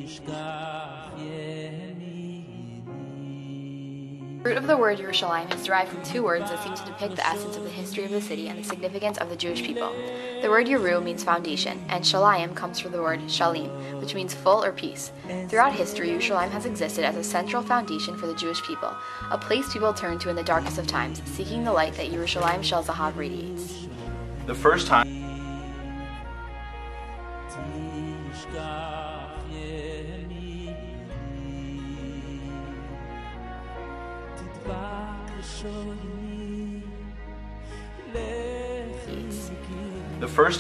The root of the word Yerushalayim is derived from two words that seem to depict the essence of the history of the city and the significance of the Jewish people. The word Yeru means foundation, and Shalayim comes from the word Shalim, which means full or peace. Throughout history, Yerushalayim has existed as a central foundation for the Jewish people, a place people turn to in the darkest of times, seeking the light that Yerushalayim Shel Zahav radiates. The first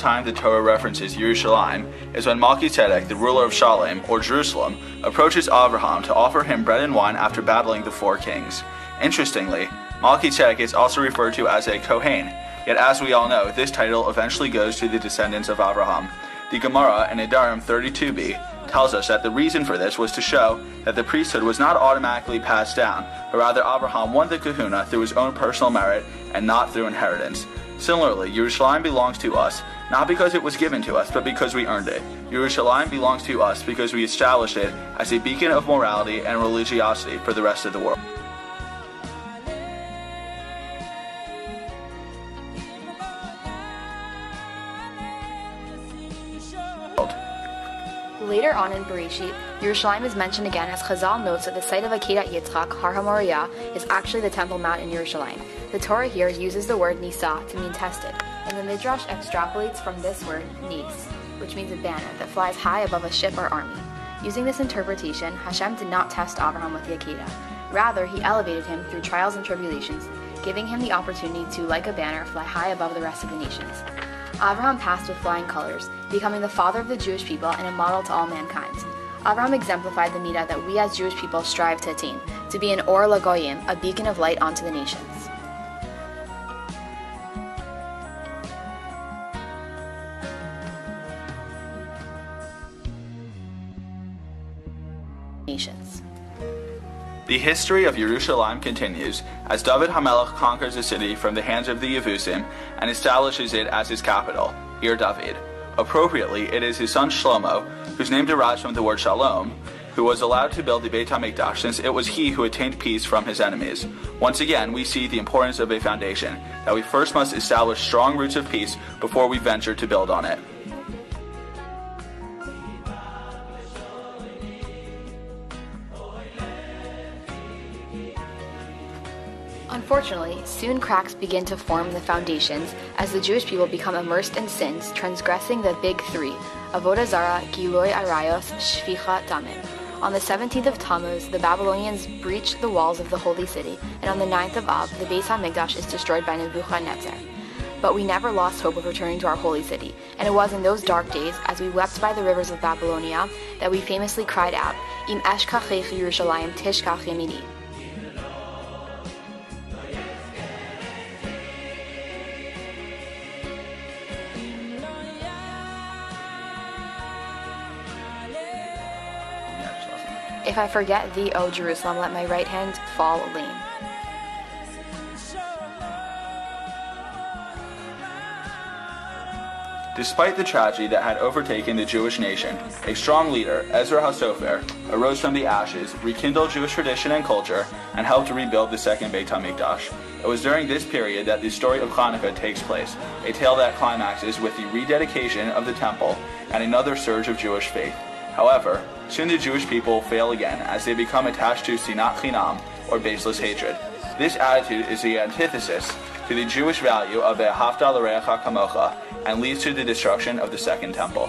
time the Torah references Yerushalayim is when Melchizedek, the ruler of Shalem, or Jerusalem, approaches Abraham to offer him bread and wine after battling the four kings. Interestingly, Melchizedek is also referred to as a Kohen, yet as we all know, this title eventually goes to the descendants of Abraham. The Gemara in Nedarim 32b tells us that the reason for this was to show that the priesthood was not automatically passed down, but rather Abraham won the kahuna through his own personal merit and not through inheritance. Similarly, Yerushalayim belongs to us, not because it was given to us, but because we earned it. Yerushalayim belongs to us because we established it as a beacon of morality and religiosity for the rest of the world. Later on in Bereshit, Yerushalayim is mentioned again as Chazal notes that the site of Akedat Yitzchak, Har HaMoriah, is actually the Temple Mount in Yerushalayim. The Torah here uses the word Nisa to mean tested, and the Midrash extrapolates from this word Nis, which means a banner that flies high above a ship or army. Using this interpretation, Hashem did not test Abraham with the Akedah. Rather, he elevated him through trials and tribulations, giving him the opportunity to, like a banner, fly high above the rest of the nations. Abraham passed with flying colors, becoming the father of the Jewish people and a model to all mankind. Abraham exemplified the midah that we as Jewish people strive to attain, to be an or lagoyim, a beacon of light onto the nations. The history of Yerushalayim continues as David HaMelech conquers the city from the hands of the Yevusim and establishes it as his capital, Ir David. Appropriately, it is his son Shlomo, whose name derives from the word Shalom, who was allowed to build the Beit HaMikdash since it was he who attained peace from his enemies. Once again, we see the importance of a foundation, that we first must establish strong roots of peace before we venture to build on it. Unfortunately, soon cracks begin to form in the foundations as the Jewish people become immersed in sins, transgressing the big three: Avodah Zarah, Giloi Arayos, Shficha Damim. On the 17th of Tammuz, the Babylonians breach the walls of the holy city, and on the 9th of Av, the Beis HaMikdash is destroyed by Nebuchadnezzar. But we never lost hope of returning to our holy city, and it was in those dark days, as we wept by the rivers of Babylonia, that we famously cried out, Im eshkachech Yerushalayim tishkach yamini. If I forget thee, O Jerusalem, let my right hand fall lame. Despite the tragedy that had overtaken the Jewish nation, a strong leader, Ezra HaSofer, arose from the ashes, rekindled Jewish tradition and culture, and helped rebuild the second Beit HaMikdash. It was during this period that the story of Hanukkah takes place, a tale that climaxes with the rededication of the temple and another surge of Jewish faith. However, soon the Jewish people fail again as they become attached to sinat chinam, or baseless hatred. This attitude is the antithesis to the Jewish value of ve'ahavta l'reacha kamocha and leads to the destruction of the Second Temple.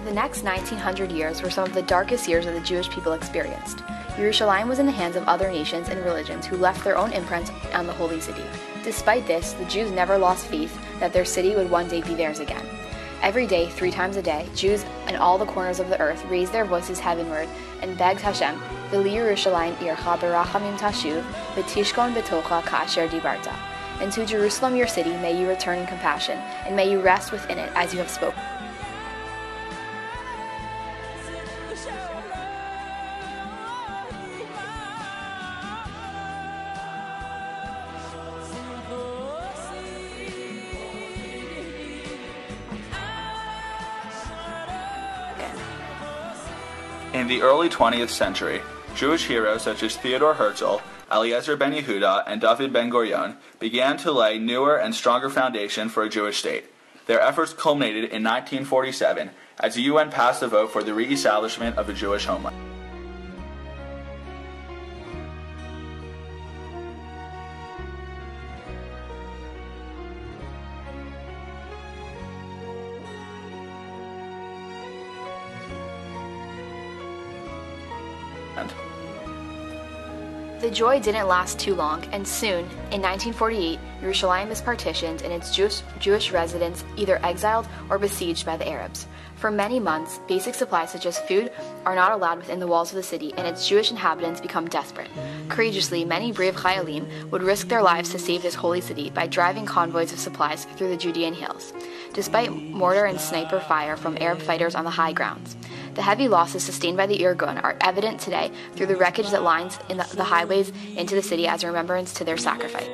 The next 1900 years were some of the darkest years that the Jewish people experienced. Yerushalayim was in the hands of other nations and religions who left their own imprint on the holy city. Despite this, the Jews never lost faith that their city would one day be theirs again. Every day, 3 times a day, Jews in all the corners of the earth raised their voices heavenward and begged Hashem, V'li Yerushalayim ircha berachamim tashuv, v'tishkon betocha ka'asher dibarta. And to Jerusalem your city may you return in compassion, and may you rest within it as you have spoken. In the early 20th century, Jewish heroes such as Theodor Herzl, Eliezer ben Yehuda, and David ben Gurion began to lay newer and stronger foundation for a Jewish state. Their efforts culminated in 1947 as the UN passed a vote for the re-establishment of a Jewish homeland. The joy didn't last too long, and soon, in 1948, Yerushalayim is partitioned and its Jewish residents either exiled or besieged by the Arabs. For many months, basic supplies such as food are not allowed within the walls of the city, and its Jewish inhabitants become desperate. Courageously, many brave Chayalim would risk their lives to save this holy city by driving convoys of supplies through the Judean hills, despite mortar and sniper fire from Arab fighters on the high grounds. The heavy losses sustained by the Irgun are evident today through the wreckage that lines in the highways into the city as a remembrance to their sacrifice.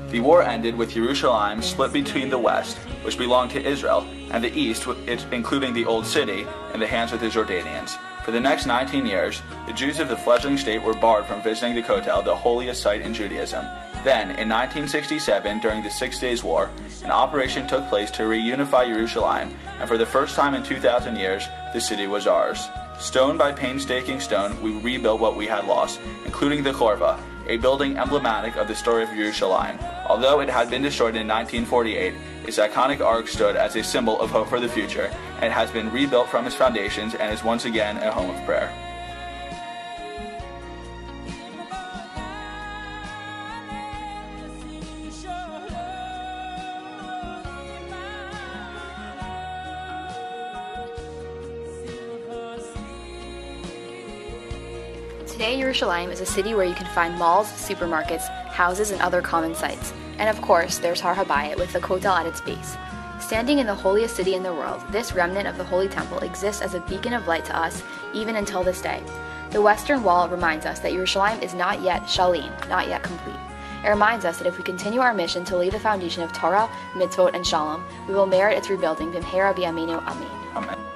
The war ended with Yerushalayim split between the west, which belonged to Israel, and the east, including the Old City, in the hands of the Jordanians. For the next 19 years, the Jews of the fledgling state were barred from visiting the Kotel, the holiest site in Judaism. Then, in 1967, during the 6 Days War, an operation took place to reunify Yerushalayim, and for the first time in 2,000 years, the city was ours. Stone by painstaking stone, we rebuilt what we had lost, including the Chorva, a building emblematic of the story of Yerushalayim. Although it had been destroyed in 1948, its iconic arch stood as a symbol of hope for the future, and it has been rebuilt from its foundations and is once again a home of prayer. Today, Yerushalayim is a city where you can find malls, supermarkets, houses, and other common sites. And of course, there's Har HaBayit with the Kotel at its base. Standing in the holiest city in the world, this remnant of the Holy Temple exists as a beacon of light to us, even until this day. The Western Wall reminds us that Yerushalayim is not yet shalim, not yet complete. It reminds us that if we continue our mission to lay the foundation of Torah, mitzvot, and shalom, we will merit its rebuilding. B'mhera b'yameinu, amen. Amen.